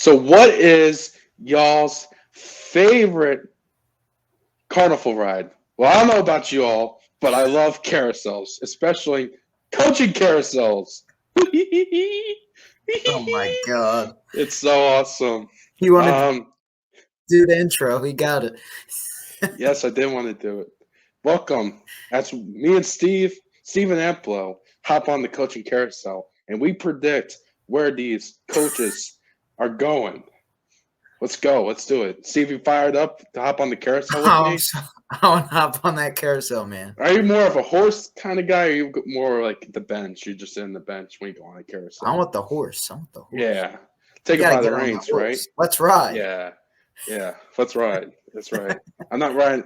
So, what is y'all's favorite carnival ride? Well, I don't know about you all, but I love carousels, especially coaching carousels. Oh my God. It's so awesome. He wanted to Um, do the intro. He got it. yes, I did want to do it. Welcome. That's me and Steven Amplo, hop on the coaching carousel, and we predict where these coaches are going. Let's go. Let's do it. Steve, you fired up to hop on the carousel with me? I want to hop on that carousel, man. Are you more of a horse kind of guy, or are you more like the bench? You just sit in the bench when you go on a carousel. I want the horse. Yeah. You Take it gotta by the get on the reins, right? horse. Let's ride. Yeah. Yeah. That's right. That's right. I'm not riding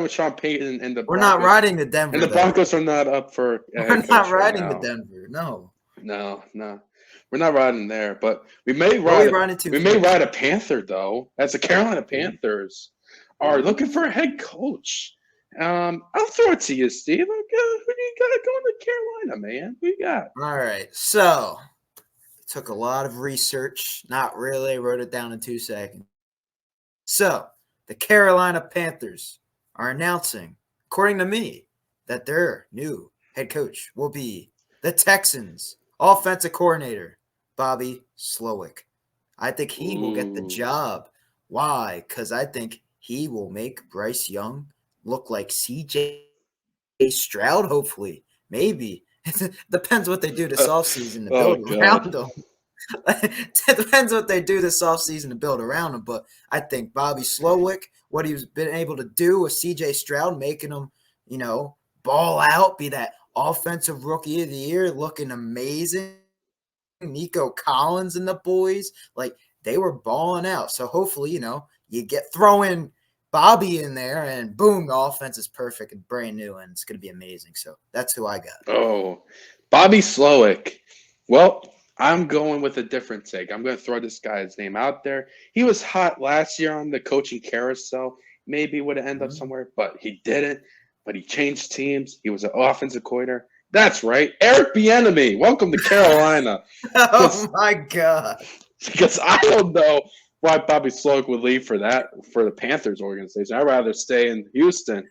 with Sean Payton and the We're not Broncos. riding to Denver, And the though. Broncos are not up for a We're head not coach right riding to now. Denver. No. No. We're not riding there, but we may What are we ride. riding to We may first? ride a Panther though, as the Carolina Panthers are looking for a head coach. I'll throw it to you, Steve. Who do you got going to Carolina, man? Who you got? All right. So, it took a lot of research. Not really. I wrote it down in 2 seconds. So, the Carolina Panthers are announcing, according to me, that their new head coach will be the Texans' offensive coordinator, Bobby Slowick. I think he will get the job. Why? Because I think he will make Bryce Young look like CJ Stroud, hopefully. Maybe. It depends what they do this offseason to build around him. It depends what they do this offseason to build around him. But I think Bobby Slowick, what he's been able to do with CJ Stroud, making him, ball out, be that offensive rookie of the year, looking amazing. Nico Collins and the boys, like they were balling out. So hopefully, you get throwing Bobby in there and boom, the offense is perfect and brand new and it's going to be amazing. So that's who I got. Oh, Bobby Slowick. Well, I'm going with a different take. I'm going to throw this guy's name out there. He was hot last year on the coaching carousel. Maybe would have ended up somewhere, but he didn't. But he changed teams. He was an offensive coordinator. That's right. Eric Bieniemy. Welcome to Carolina. Oh, my God. Because I don't know why Bobby Slowick would leave for the Panthers organization. I'd rather stay in Houston.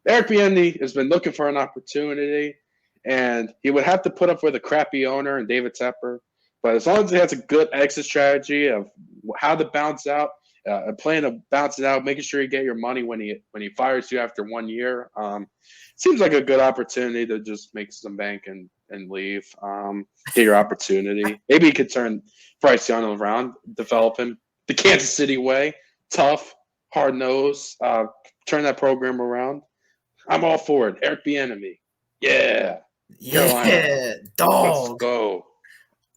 Eric Bieniemy has been looking for an opportunity, and he would have to put up with a crappy owner and David Tepper. But as long as he has a good exit strategy of how to bounce out, a plan of bouncing out, making sure you get your money when he fires you after 1 year, seems like a good opportunity to just make some bank and leave. Get your opportunity. Maybe you could turn Bryce Young around, develop him the Kansas City way, tough, hard nose, turn that program around. I'm all for it. Eric Bieniemy. Yeah. Carolina. Yeah, dog. Let's go.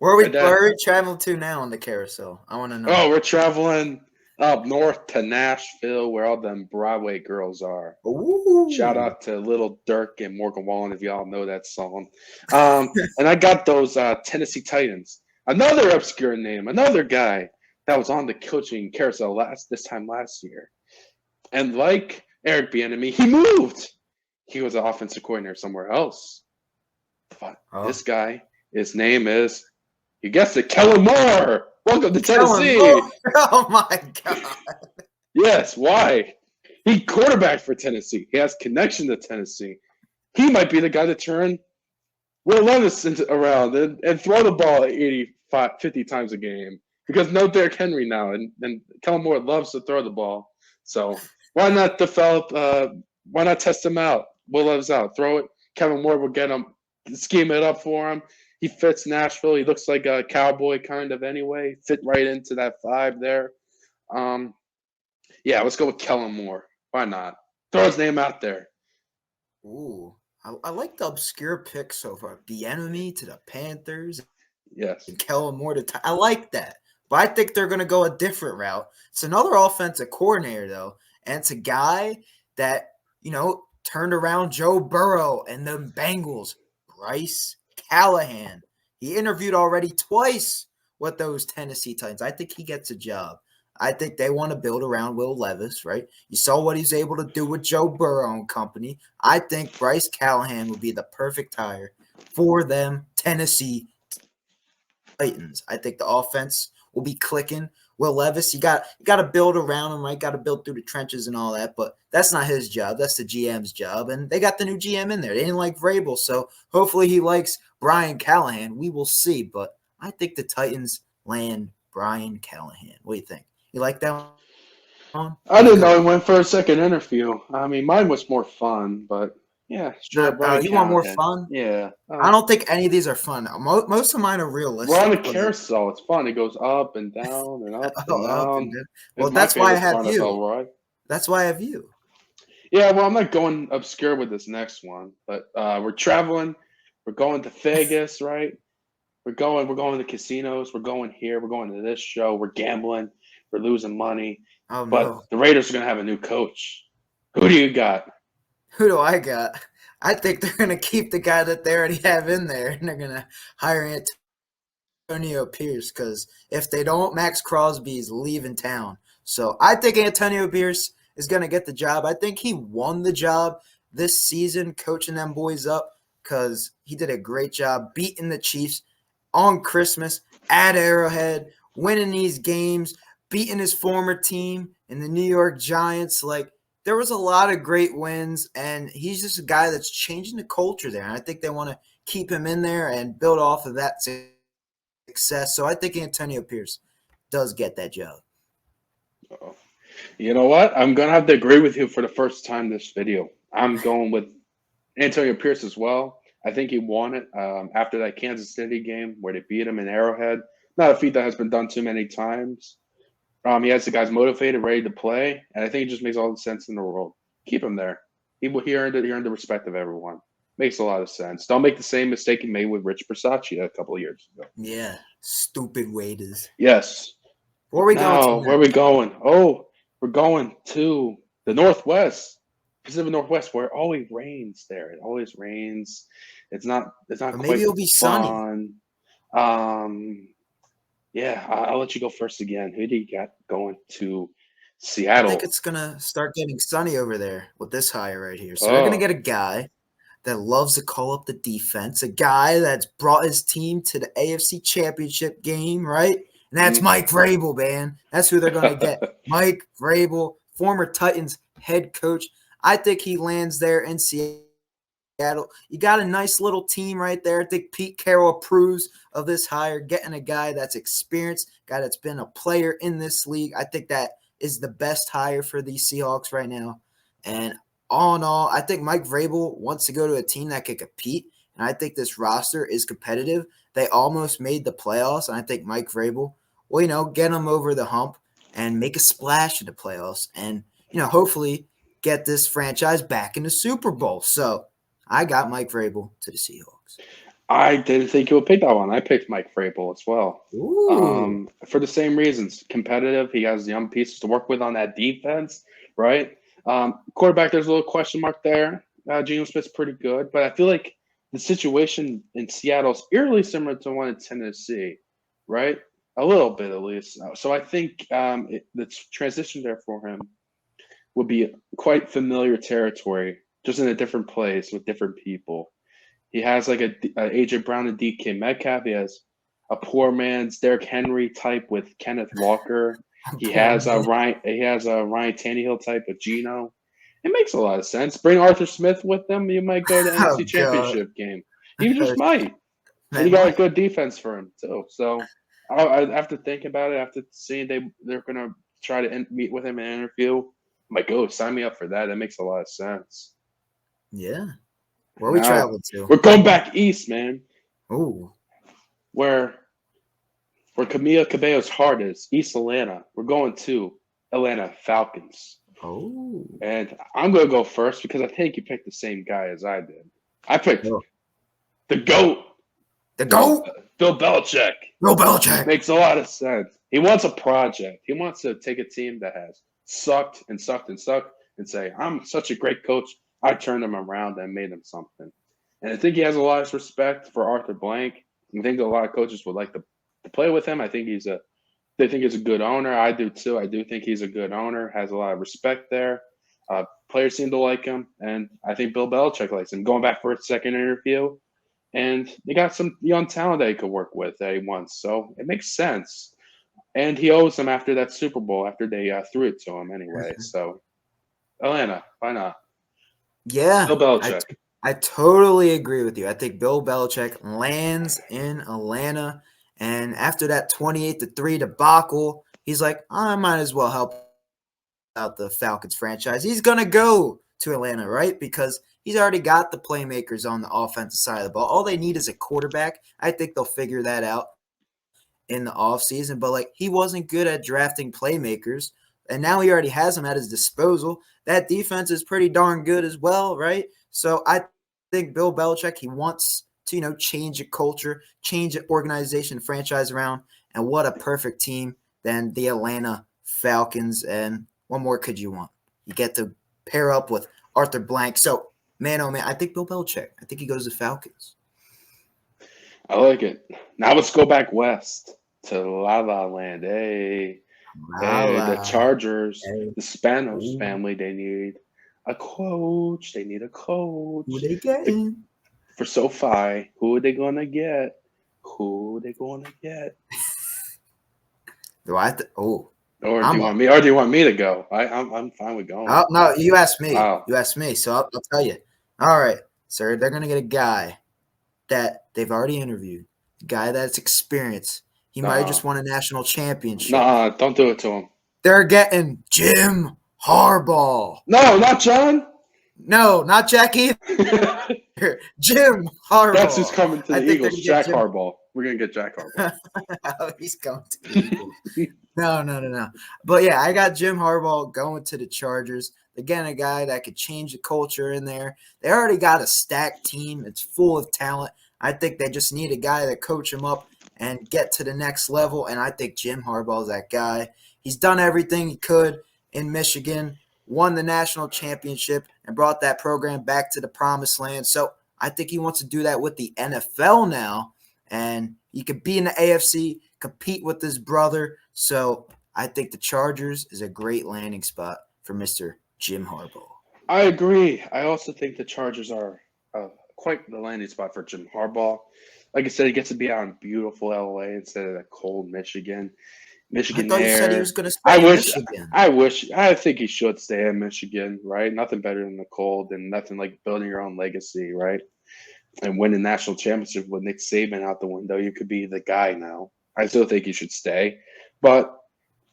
Where are we traveling to now on the carousel? I want to know. Oh, we're traveling up north to Nashville, where all them Broadway girls are. Ooh. Shout out to Little Dirk and Morgan Wallen if y'all know that song. And I got those Tennessee Titans. Another obscure name, another guy that was on the coaching carousel last year. And like Eric Bieniemy, he moved. He was an offensive coordinator somewhere else. But this guy, his name is, you guessed it, Kellen Moore. Welcome to Tennessee. Oh, my God. Yes, why? He quarterbacked for Tennessee. He has connection to Tennessee. He might be the guy to turn Will Levis around and throw the ball 50 times a game. Because no Derrick Henry now, and Kellen Moore loves to throw the ball. So why not why not test him out? Will Levis out, throw it. Kevin Moore will get him, scheme it up for him. He fits Nashville. He looks like a cowboy kind of anyway. Fit right into that 5 there. Yeah, let's go with Kellen Moore. Why not? Throw his name out there. Ooh, I like the obscure pick so far. Bieniemy to the Panthers. Yes. And Kellen Moore to I like that. But I think they're going to go a different route. It's another offensive coordinator, though. And it's a guy that, turned around Joe Burrow and the Bengals. Bryce Callahan. He interviewed already twice with those Tennessee Titans. I think he gets a job. I think they want to build around Will Levis, right? You saw what he's able to do with Joe Burrow and company. I think Bryce Callahan would be the perfect hire for them Tennessee Titans. I think the offense will be clicking. Will Levis, you got to build around him, right? Got to build through the trenches and all that, but that's not his job. That's the GM's job, and they got the new GM in there. They didn't like Vrabel, so hopefully he likes Brian Callahan. We will see, but I think the Titans land Brian Callahan. What do you think? You like that one? I didn't know he went for a second interview. I mean, mine was more fun, but yeah, sure. Brian You want more Callahan. fun? Yeah. I don't think any of these are fun. Most of mine are realistic. We're on a carousel. It's fun. It goes up and down and up and down. Well, It's my that's why I favorite have Carnival you. ride. That's why I have you. Yeah, well, I'm not going obscure with this next one, but we're traveling. We're going to Vegas, right? We're going to casinos. We're going here. We're going to this show. We're gambling. We're losing money. Oh, But no. the Raiders are going to have a new coach. Who do you got? Who do I got? I think they're going to keep the guy that they already have in there, and they're going to hire Antonio Pierce, because if they don't, Max Crosby's leaving town. So I think Antonio Pierce is going to get the job. I think he won the job this season coaching them boys up, because he did a great job beating the Chiefs on Christmas at Arrowhead, winning these games, beating his former team in the New York Giants. Like, there was a lot of great wins, and he's just a guy that's changing the culture there. And I think they want to keep him in there and build off of that success. So I think Antonio Pierce does get that job. Uh-oh. You know what? I'm going to have to agree with you for the first time this video. I'm going with Antonio Pierce as well. I think he won it after that Kansas City game where they beat him in Arrowhead. Not a feat that has been done too many times. He has the guys motivated, ready to play, and I think it just makes all the sense in the world. Keep him there. He earned it. He earned the respect of everyone. Makes a lot of sense. Don't make the same mistake he made with Rich Bisaccia a couple of years ago. Yeah, stupid waiters. Yes. Where are we going to? Where are we going? Oh, we're going to the Northwest, Pacific Northwest, where it always rains there. It always rains. It's not quite maybe it'll be fun. Sunny. Yeah, I'll let you go first again. Who do you got going to Seattle? I think it's going to start getting sunny over there with this hire right here. So they're going to get a guy that loves to call up the defense, a guy that's brought his team to the AFC Championship game, right? And that's Mike Vrabel, man. That's who they're going to get. Mike Vrabel, former Titans head coach. I think he lands there in Seattle. You got a nice little team right there. I think Pete Carroll approves of this hire, getting a guy that's experienced, guy that's been a player in this league. I think that is the best hire for the Seahawks right now. And all in all, I think Mike Vrabel wants to go to a team that can compete, and I think this roster is competitive. They almost made the playoffs, and I think Mike Vrabel will, get them over the hump and make a splash in the playoffs and, hopefully get this franchise back in the Super Bowl. So I got Mike Vrabel to the Seahawks. I didn't think you would pick that one. I picked Mike Vrabel as well. For the same reasons. Competitive. He has young pieces to work with on that defense, right? Quarterback, there's a little question mark there. Geno Smith's pretty good, but I feel like the situation in Seattle is eerily similar to one in Tennessee, right? A little bit at least. So I think the transition there for him would be quite familiar territory, just in a different place with different people. He has like a AJ Brown and DK Metcalf. He has a poor man's Derrick Henry type with Kenneth Walker. He has a Ryan Tannehill type with Geno. It makes a lot of sense. Bring Arthur Smith with them. You might go to the NFC Championship game. You just might. And you got a good defense for him too. So after thinking about it, after seeing they're going to try to meet with him in an interview, I'm like, oh, sign me up for that. That makes a lot of sense. Yeah. Where are we traveling to? We're going back east, man. Ooh. Where Camila Cabello's heart is, East Atlanta. We're going to Atlanta Falcons. Oh. And I'm going to go first because I think you picked the same guy as I did. I picked the GOAT. The GOAT? Bill Belichick. Bill Belichick. Makes a lot of sense. He wants a project. He wants to take a team that has sucked and say, I'm such a great coach. I turned them around and made them something. And I think he has a lot of respect for Arthur Blank. I think a lot of coaches would like to play with him. They think he's a good owner. I do too. I do think he's a good owner, has a lot of respect there. Players seem to like him, and I think Bill Belichick likes him. Going back for a second interview, and they got some young talent that he could work with that he wants. So it makes sense. And he owes them after that Super Bowl, after they threw it to him anyway. So, Atlanta, why not? Yeah, Bill Belichick. I totally agree with you. I think Bill Belichick lands in Atlanta, and after that 28-3 debacle, he's like, I might as well help out the Falcons franchise. He's gonna go to Atlanta, right? Because he's already got the playmakers on the offensive side of the ball. All they need is a quarterback. I think they'll figure that out in the offseason. But like he wasn't good at drafting playmakers, and now he already has them at his disposal. That defense is pretty darn good as well, right? So I think Bill Belichick, he wants to, change a culture, change an organization, franchise around, and what a perfect team than the Atlanta Falcons. And what more could you want? You get to pair up with Arthur Blank. So, man, oh man, I think Bill Belichick. I think he goes to Falcons. I like it. Now let's go back west to La La Land. Hey, the Chargers, Hey. the Spanos Ooh. family, they need a coach. They need a coach. Who they getting? For SoFi, who are they going to get? Who are they going to get? Do I have to? Oh. Or do you want me? Or do you want me to go? I'm fine with going. Oh, no, you asked me. Wow. You asked me, so I'll tell you. All right, sir, they're going to get a guy that they've already interviewed, a guy that's experienced. He might have just won a national championship. Nah, don't do it to him. They're getting Jim Harbaugh. No, not John. No, not Jack either. Jim Harbaugh. That's who's coming to the Eagles. Jack Harbaugh. We're going to get Jack Harbaugh. Oh, he's going to the Eagles. No. But, yeah, I got Jim Harbaugh going to the Chargers. Again, a guy that could change the culture in there. They already got a stacked team. It's full of talent. I think they just need a guy to coach them up and get to the next level, and I think Jim Harbaugh is that guy. He's done everything he could in Michigan, won the national championship, and brought that program back to the promised land. So I think he wants to do that with the NFL now, and he could be in the AFC, compete with his brother. So I think the Chargers is a great landing spot for Mr. Jim Harbaugh. I agree. I also think the Chargers are quite the landing spot for Jim Harbaugh. Like I said, he gets to be out in beautiful LA instead of that cold Michigan. I thought you said he was going to stay in Michigan. I think he should stay in Michigan, right? Nothing better than the cold and nothing like building your own legacy, right? And winning national championship with Nick Saban out the window, you could be the guy now. I still think he should stay. But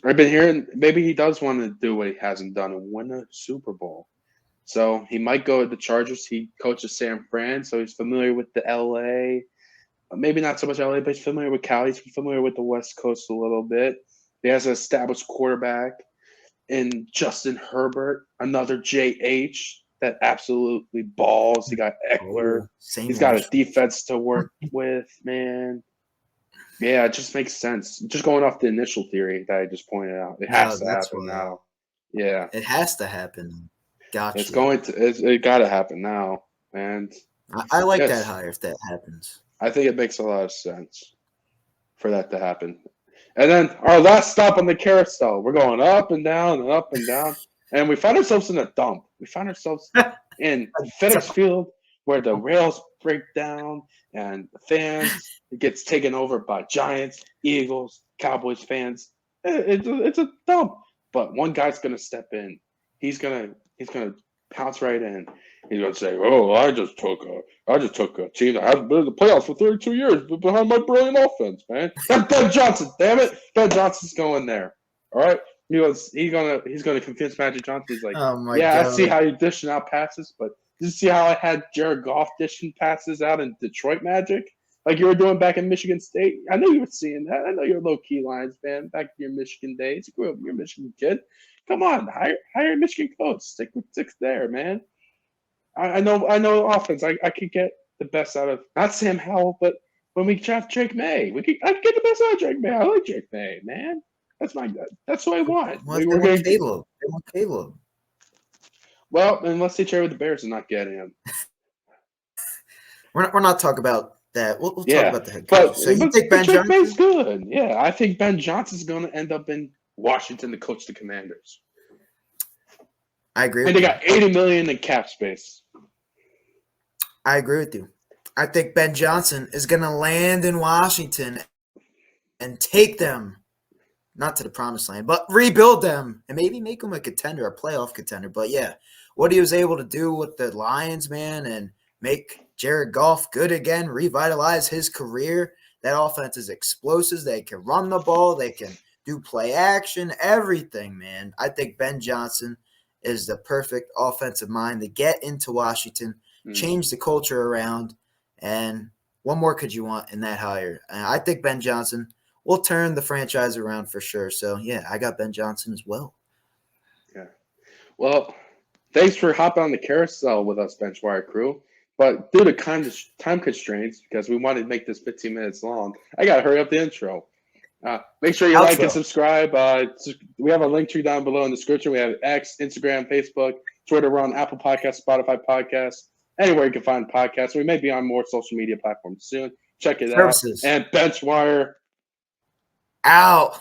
I've been hearing maybe he does want to do what he hasn't done and win a Super Bowl. So he might go to the Chargers. He coaches San Fran, so he's familiar with the LA. Maybe not so much LA, but he's familiar with Cali. He's familiar with the West Coast a little bit. He has an established quarterback in Justin Herbert, another JH that absolutely balls. He got Eckler. He's got a defense to work with, man. Yeah, it just makes sense. Just going off the initial theory that I just pointed out. It has to happen now. Yeah. It has to happen. Gotcha. It got to happen now. And I like that hire if that happens. I think it makes a lot of sense for that to happen. And then our last stop on the carousel. We're going up and down and up and down. And we find ourselves in a dump. We find ourselves in FedEx Field where the rails break down and the fans gets taken over by Giants, Eagles, Cowboys fans. It's a dump. But one guy's going to step in. He's gonna pounce right in. He's gonna say, "Oh, I just took a team that hasn't been in the playoffs for 32 years behind my brilliant offense, man. That's Ben Johnson, damn it! Ben Johnson's going there. All right." He's gonna convince Magic Johnson. He's like, oh my "Yeah, God. I see how you're dishing out passes, but did you see how I had Jared Goff dishing passes out in Detroit Magic, like you were doing back in Michigan State? I know you were seeing that. I know you're a low-key Lions fan back in your Michigan days. You grew up, you're a Michigan kid. Come on, hire a Michigan coach. Stick with six there, man. I know offense. I could get the best out of not Sam Howell, but when we draft Drake May, I could get the best out of Drake May. I like Drake May, man. That's what I want. They want Caleb. Well, unless they trade with the Bears and not get him. We're not talking about that. We'll talk about the head But, coach. So you think Ben Johnson? May's good. Yeah, I think Ben Johnson's going to end up in Washington to coach the Commanders. I agree. And they got $80 million in cap space. I agree with you. I think Ben Johnson is going to land in Washington and take them not to the promised land, but rebuild them and maybe make them a contender, a playoff contender. But yeah, what he was able to do with the Lions, man, and make Jared Goff good again, revitalize his career. That offense is explosive. They can run the ball. They can do play action, everything, man. I think Ben Johnson is the perfect offensive mind to get into Washington, change the culture around, and what more could you want in that hire? I think Ben Johnson will turn the franchise around for sure. So, yeah, I got Ben Johnson as well. Yeah. Well, thanks for hopping on the carousel with us, BenchWire crew. But due to time constraints, because we wanted to make this 15 minutes long, I got to hurry up the intro. Make sure you like and subscribe. We have a link tree down below in the description. We have X, Instagram, Facebook, Twitter. We're on Apple Podcasts, Spotify Podcasts, anywhere you can find podcasts. We may be on more social media platforms soon. Check it out. And BenchWire out.